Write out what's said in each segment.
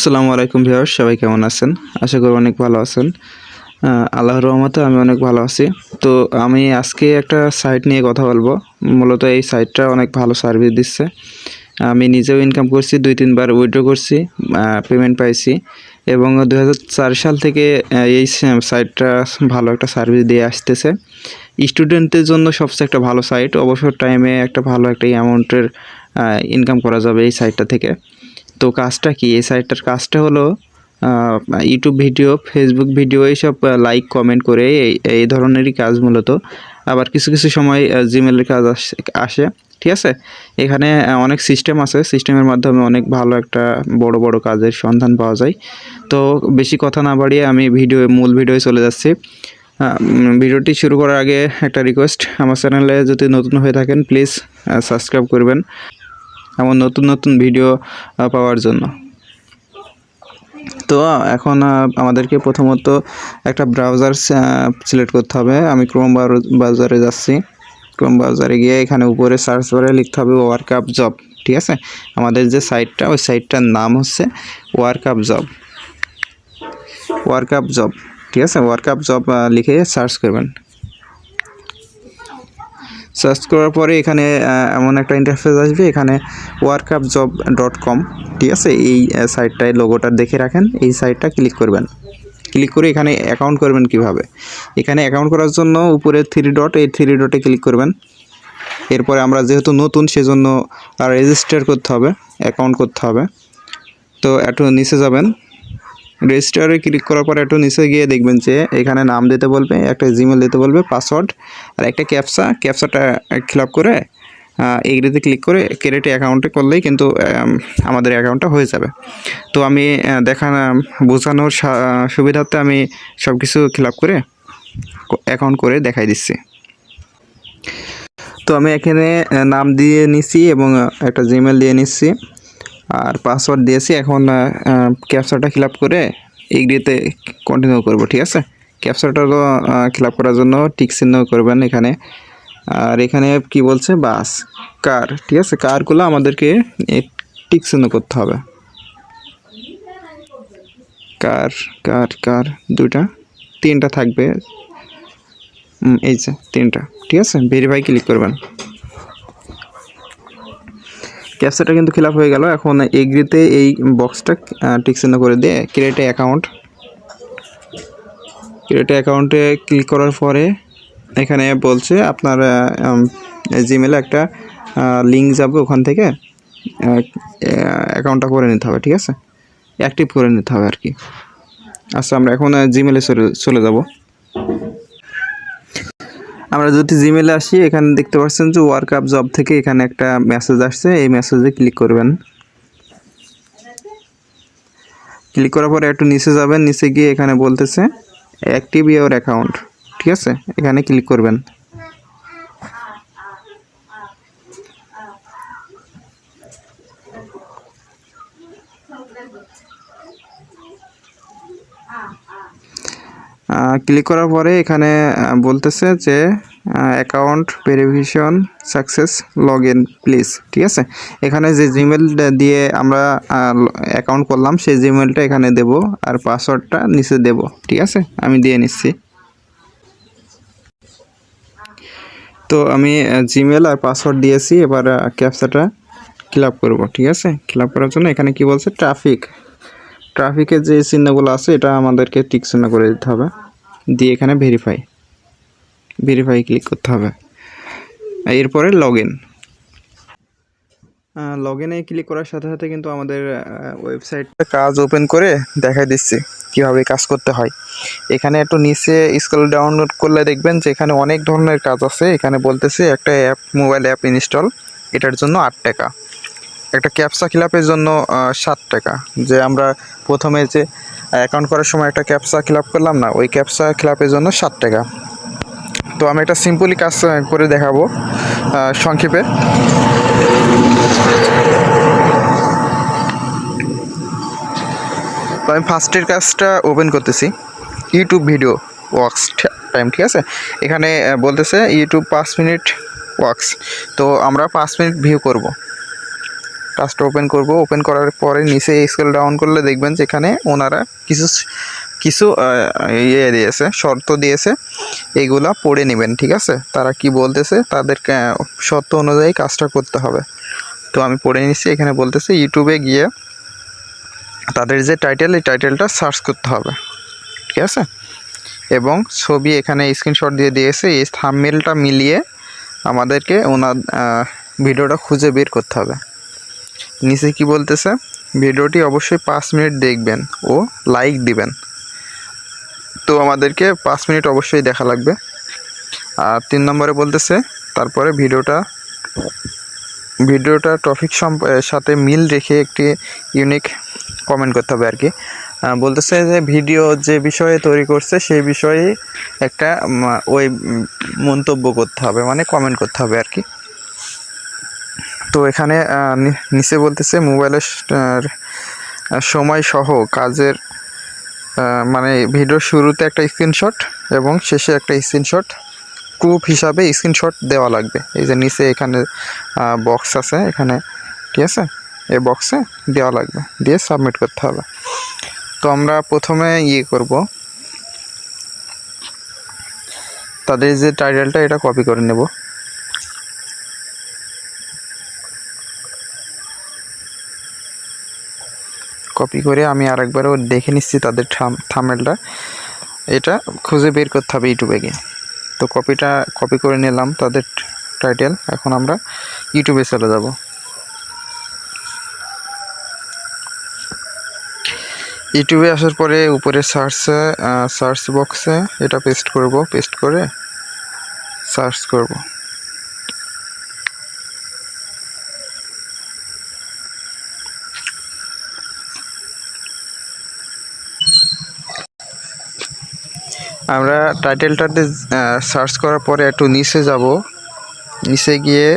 আসসালামু আলাইকুম ভিউয়ার্স, সবাই কেমন আছেন? আশা করি অনেক ভালো আছেন। আল্লাহর রহমতে আমি অনেক ভালো আছি। তো আমি আজকে একটা সাইট নিয়ে কথা বলবো। মূলত এই সাইটটা অনেক ভালো সার্ভিস দিচ্ছে। আমি নিজেও ইনকাম করছি, ২-৩ বার উইথড্র করছি, পেমেন্ট পাইছি এবং ২০০৪ সাল থেকে এই সাইটটা ভালো একটা সার্ভিস দিয়ে আসতেছে। স্টুডেন্টদের জন্য সবচেয়ে একটা ভালো সাইট। অবসর টাইমে একটা ভালো একটা অ্যামাউন্টের ইনকাম করা যাবে এই সাইটটা থেকে। তো কাজটা কি? এই সাইটটার কাজটা হলো ইউটিউব ভিডিও, ফেসবুক ভিডিও এইসব লাইক, কমেন্ট করে এই ধরনেরই কাজ মূলত। আবার কিছু সময় জিমেলের কাজ আসে, ঠিক আছে? এখানে অনেক সিস্টেম আছে। সিস্টেমের মাধ্যমে অনেক ভালো একটা বড় কাজের সন্ধান পাওয়া যায়। তো বেশি কথা না বাড়িয়ে আমি মূল ভিডিওয় চলে যাচ্ছি। ভিডিওটি শুরু করার আগে একটা রিকোয়েস্ট, আমার চ্যানেলে যদি নতুন হয়ে থাকেন প্লিজ সাবস্ক্রাইব করবেন এমন নতুন ভিডিও পাওয়ার জন্য। তো এখন আমাদেরকে প্রথমত একটা ব্রাউজার সিলেক্ট করতে হবে। আমি ক্রোম ব্রাউজারে যাচ্ছি। ক্রোম ব্রাউজারে গিয়ে এখানে উপরে সার্চ বারে লিখতে হবে ওয়ার্কআপ জব, ঠিক আছে? আমাদের যে সাইটটা, ওই সাইটটার নাম হচ্ছে ওয়ার্কআপ জব, ঠিক আছে? ওয়ার্কআপ জব লিখে সার্চ করবেন। সার্চ করার পরে এখানে এমন একটা ইন্টারফেস আসবে, এখানে workupjob.com, ঠিক আছে? এই সাইটটায় লোগোটা দেখে রাখেন। এই সাইটটা ক্লিক করবেন। ক্লিক করে এখানে অ্যাকাউন্ট করবেন কিভাবে? এখানে অ্যাকাউন্ট করার জন্য উপরে এই থ্রি ডটে ক্লিক করবেন। এরপরে আমরা যেহেতু নতুন, সেজন্য রেজিস্টার করতে হবে, অ্যাকাউন্ট করতে হবে। তো একটু নিচে যাবেন, রেজিস্টারে ক্লিক করার পর একটু নিচে গিয়ে দেখবেন যে এখানে নাম দিতে বলবে, একটা জিমেল দিতে বলবে, পাসওয়ার্ড আর একটা ক্যাপচাটা ফিল আপ করে এগ্রিতে ক্লিক করে ক্রেডিট অ্যাকাউন্টে করলেই কিন্তু আমাদের অ্যাকাউন্টটা হয়ে যাবে। তো আমি বোঝানোর সুবিধার্থে আমি সব কিছু ফিল আপ করে অ্যাকাউন্ট করে দেখাই দিচ্ছি। তো আমি এখানে নাম দিয়ে নিচ্ছি এবং একটা জিমেল দিয়ে নিচ্ছি আর পাসওয়ার্ড দিয়েছি। এখন ক্যাপচাটা ফিল আপ করে এগ্রিতে কন্টিনিউ করব, ঠিক আছে? ক্যাপচাটা ফিল আপ করার জন্য টিক চিহ্ন করবেন এখানে। আর এখানে কি বলছে, বাস, কার, ঠিক আছে? কারগুলো আমাদেরকে টিক চিহ্ন করতে হবে। কার তিনটা থাকবে, এই যে তিনটা, ঠিক আছে? ভেরিফাই ক্লিক করবেন। ক্যাপচাটা কিন্তু ফিল আপ হয়ে গেল। এখন এগ্রিতে এই বক্সটা টিক চিহ্ন করে দিয়ে ক্রিয়েট অ্যাকাউন্টে ক্লিক করার পরে এখানে বলছে আপনার জিমেলে একটা লিঙ্ক যাবে, ওখান থেকে অ্যাকাউন্টটা করে নিতে হবে, ঠিক আছে? অ্যাক্টিভ করে নিতে হবে আর কি। আচ্ছা, আমরা এখন জিমেলে চলে যাব। আমরা যদি জিমেলে আসি, এখানে দেখতে পাচ্ছেন যে ওয়ার্কআপ জব থেকে এখানে একটা মেসেজ আসছে। এই মেসেজে ক্লিক করবেন। ক্লিক করার পরে একটু নিচে যাবেন, নিচে গিয়ে এখানে বলতেছে অ্যাক্টিভ ইওর অ্যাকাউন্ট, ঠিক আছে? এখানে ক্লিক করবেন। ক্লিক করার পরে এখানে বলতেছে যে account verification success, log in please, ঠিক আছে? এখানে যে জিমেল দিয়ে আমরা অ্যাকাউন্ট করলাম সেই জিমেলটা এখানে দেব আর পাসওয়ার্ডটা নিচে দেব, ঠিক আছে? আমি দিয়ে নিচ্ছি। তো আমি জিমেল আর পাসওয়ার্ড দিয়েছি। এবার ক্যাপচাটা ফিল আপ করবো, ঠিক আছে? ফিল আপ করার জন্য এখানে কি বলছে, ট্রাফিকের যে চিহ্নগুলো আছে এটা আমাদেরকে টিক চিহ্ন করে দিতে হবে, দিয়ে এখানে ভেরিফাই ক্লিক করতে হবে। এরপরে লগ ইনে ক্লিক করার সাথে কিন্তু আমাদের ওয়েবসাইটটা কাজ ওপেন করে দেখাই দিচ্ছি কীভাবে কাজ করতে হয়। এখানে একটু নিচে স্ক্রল ডাউনলোড করলে দেখবেন যে এখানে অনেক ধরনের কাজ আছে। এখানে বলতেছে একটা মোবাইল অ্যাপ ইনস্টল, এটার জন্য 8 টাকা। একটা ক্যাপচা ফিল আপের জন্য 7 টাকা। যে আমরা প্রথমে যে অ্যাকাউন্ট করার সময় একটা ক্যাপচা ফিল আপ করলাম না, ওই ক্যাপচা ফিল আপের জন্য 7 টাকা। তো আমি একটা সিম্পলি কাজ করে দেখাবো সংক্ষেপে। তো আমি ফার্স্টের কাজটা ওপেন করতেছি, ইউটিউব ভিডিও ওয়ার্কস টাইম, ঠিক আছে? এখানে বলতেছে ইউটিউব 5 মিনিট ওয়ার্কস। তো আমরা 5 মিনিট ভিউ করব। কাজটা ওপেন করব। ওপেন করার পরে নিচে স্ক্রল ডাউন করলে দেখবেন যে এখানে ওনারা কিছু কিছু ইয়ে দিয়েছে, শর্ত দিয়েছে, এইগুলা পড়ে নেবেন, ঠিক আছে? তারা কি বলতেছে, তাদের শর্ত অনুযায়ী কাজটা করতে হবে। তো আমি পড়ে নিচ্ছি। এখানে বলতেছে ইউটিউবে গিয়ে তাদের যে টাইটেল, এই টাইটেলটা সার্চ করতে হবে, ঠিক আছে? এবং ছবি এখানে স্ক্রিনশট দিয়ে দিয়েছে, এই থাম্বনেলটা মিলিয়ে আমাদেরকে ওনার ভিডিওটা খুঁজে বের করতে হবে। নিচে কি বলতেছে, ভিডিওটি অবশ্যই 5 মিনিট দেখবেন ও লাইক দিবেন। তো আমাদেরকে 5 মিনিট অবশ্যই দেখা লাগবে। আর 3 নম্বরে বলতেছে তারপরে ভিডিওটা টপিক সাথে মিল রেখে একটি ইউনিক কমেন্ট করতে হবে আর কি। বলতেছে যে ভিডিও যে বিষয়ে তৈরি করছে সেই বিষয়ে একটা ওই মন্তব্য করতে হবে, মানে কমেন্ট করতে হবে আর কি। তো এখানে নিচে বলতেছে মোবাইলের সময় সহ কাজের মানে ভিডিওর শুরুতে একটা স্ক্রিনশট এবং শেষে একটা স্ক্রিনশট প্রুফ হিসাবে স্ক্রিনশট দেওয়া লাগবে। এই যে নিচে এখানে বক্স আছে এখানে, ঠিক আছে? এই বক্সে দেওয়া লাগবে, দিয়ে সাবমিট করতে হবে। তো আমরা প্রথমে করব, তাদের যে টাইটেলটা এটা কপি করে নেব। কপি করে আমি আরেকবারও দেখে নিচ্ছি তাদের থাম্বনেলটা, এটা খুঁজে বের করতে হবে ইউটিউবে গিয়ে। তো কপি করে নিলাম তাদের টাইটেল। এখন আমরা ইউটিউবে চলে যাব। ইউটিউবে আসার পরে উপরে সার্চ বক্সে এটা পেস্ট করব, পেস্ট করে সার্চ করব। আমরা টাইটেলটাতে সার্চ করার পরে একটু নিচে যাব। নিচে গিয়ে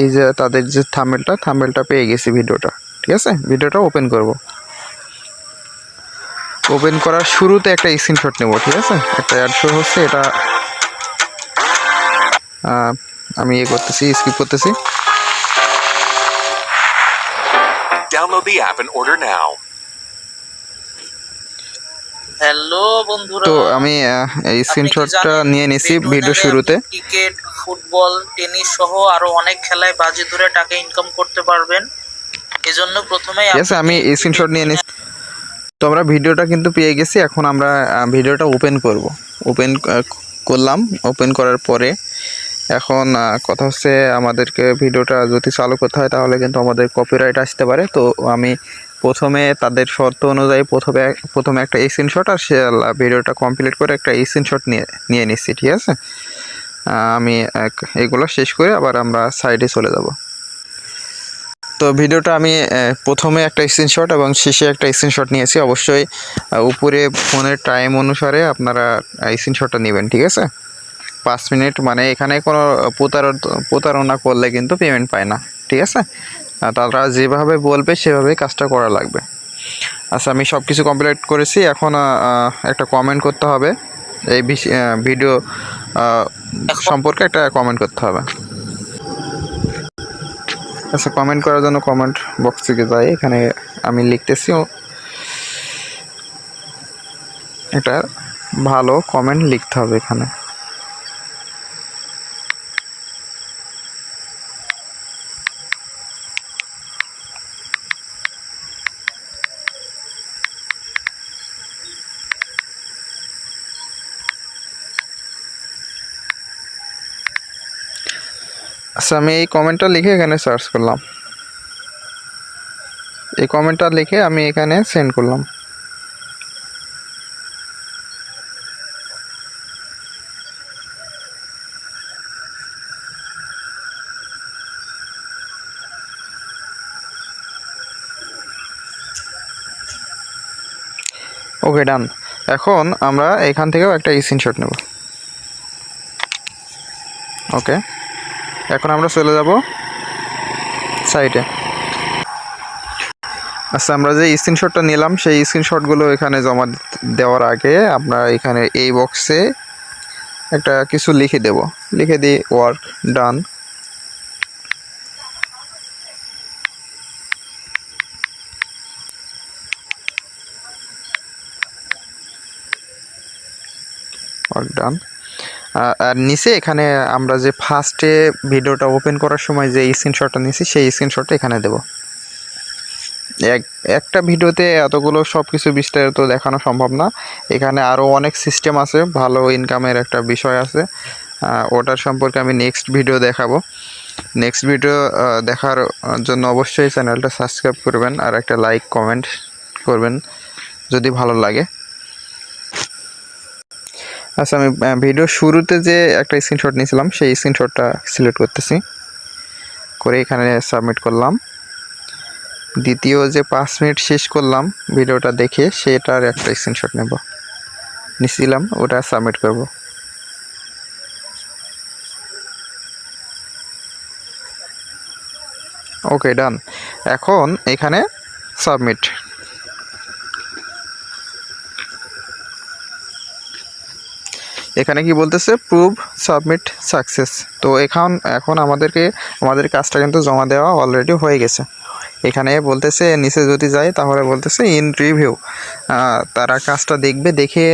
এই যে তাদের যে থাম্বনেলটা পেয়ে গেছি ভিডিওটা, ঠিক আছে? ভিডিওটা ওপেন করব। ওপেন করার শুরুতে একটা স্ক্রিনশট নেব, ঠিক আছে? একটা অ্যাড শো হচ্ছে, এটা আমি করতেছি, স্কিপ করতেছি। Download the app and order now. Hello বন্ধুরা, তো আমি এই স্ক্রিনশটটা নিয়ে নিছি ভিডিও শুরুতে। ক্রিকেট, ফুটবল, টেনিস সহ আরো অনেক খেলায় বাজি ধরে টাকা ইনকাম করতে পারবেন। এজন্য প্রথমেই আমি স্ক্রিনশট নিয়ে নিছি। তো আমরা ভিডিওটা কিন্তু পেয়ে গেছি। এখন আমরা ভিডিওটা ওপেন করব। ওপেন করলাম। ওপেন করার পরে এখন কথা হচ্ছে, আমাদেরকে ভিডিওটা যদি চালু করতে হয় তাহলে কিন্তু আমাদের কপিরাইট আসতে পারে। তো আমি প্রথমে তাদের শর্ত অনুযায়ী প্রথমে একটা স্ক্রিনশট আর ভিডিওটা কমপ্লিট করে একটা স্ক্রিনশট নিয়ে নিচ্ছি, ঠিক আছে? আমি এগুলো শেষ করে আবার আমরা সাইডে চলে যাব। তো ভিডিওটা আমি প্রথমে একটা স্ক্রিনশট এবং শেষে একটা স্ক্রিনশট নিয়েছি। অবশ্যই উপরে ফোনের টাইম অনুসারে আপনারা স্ক্রিনশটটা নেবেন, ঠিক আছে? 5 মিনিট, মানে এখানে কোনো প্রতারণা করলে কিন্তু পেমেন্ট পায় না, ঠিক আছে? তারা যেভাবে বলবে সেভাবেই কাজটা করা লাগবে। আচ্ছা, আমি সব কিছু কমপ্লিট করেছি। এখন একটা কমেন্ট করতে হবে, এই ভিডিও সম্পর্কে একটা কমেন্ট করতে হবে। আচ্ছা, কমেন্ট করার জন্য কমেন্ট বক্স থেকে যাই। এখানে আমি লিখতেছি, এটা ভালো কমেন্ট লিখতে হবে এখানে। আচ্ছা, আমি এই কমেন্টটা লিখে এখানে সার্চ করলাম। এই কমেন্টটা লিখে আমি এখানে সেন্ড করলাম। ওকে, ডান। এখন আমরা এখান থেকেও একটা স্ক্রিনশট নেব। ওকে, এখন আমরা চলে যাব সাইটে। আচ্ছা, আমরা যে স্ক্রিনশটটা নিলাম সেই স্ক্রিনশটগুলো এখানে জমা দেওয়ার আগে আমরা এখানে এই বক্সে একটা কিছু লিখে দেব। লিখে দিই ওয়ার্ক ডান। Work done. আর নিচে এখানে আমরা যে ফার্স্টে ভিডিওটা ওপেন করার সময় যে স্ক্রিনশটটা নিয়েছি সেই স্ক্রিনশটটা এখানে দেব। একটা ভিডিওতে এতগুলো সব কিছু বিস্তারিত দেখানো সম্ভব না, এখানে আরও অনেক সিস্টেম আছে, ভালো ইনকামের একটা বিষয় আছে, ওটার সম্পর্কে আমি নেক্সট ভিডিও দেখাবো। নেক্সট ভিডিও দেখার জন্য অবশ্যই চ্যানেলটা সাবস্ক্রাইব করবেন আর একটা লাইক কমেন্ট করবেন যদি ভালো লাগে। আচ্ছা, আমি ভিডিও শুরুতে যে একটা স্ক্রিনশট নিয়েছিলাম সেই স্ক্রিনশটটা সিলেক্ট করতেছি, করে এখানে সাবমিট করলাম। দ্বিতীয় যে 5 মিনিট শেষ করলাম ভিডিওটা দেখে সেটার একটা স্ক্রিনশট নেব, নিয়েছিলাম, ওটা সাবমিট করব। ওকে, ডান। এখন এখানে সাবমিট। এখানে কি বলতেছে, প্রুভ সাবমিট সাকসেস। তো এখন আমাদের কাজটা কিন্তু জমা দেওয়া অলরেডি হয়ে গেছে। এখানে বলতেছে নিচে যদি যায় তাহলে বলতেছে ইন রিভিউ, তারা কাজটা দেখবে, দেখে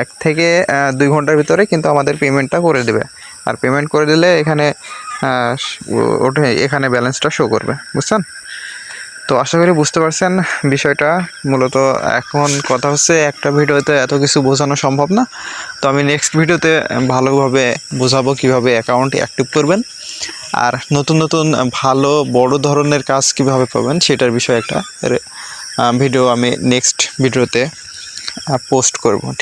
1 থেকে 2 ঘন্টার ভিতরে কিন্তু আমাদের পেমেন্টটা করে দেবে। আর পেমেন্ট করে দিলে এখানে ব্যালেন্সটা শো করবে, বুঝছেন? তো আশা করি বুঝতে পারছেন বিষয়টা। মূলত এখন কথা হচ্ছে একটা ভিডিওতে এত কিছু বোঝানো সম্ভব না, তো আমি নেক্সট ভিডিওতে ভালোভাবে বোঝাবো কীভাবে অ্যাকাউন্ট অ্যাক্টিভ করবেন আর নতুন নতুন ভালো বড় ধরনের কাজ কীভাবে পাবেন সেটার বিষয়ে একটা ভিডিও আমি নেক্সট ভিডিওতে পোস্ট করব। ঠিক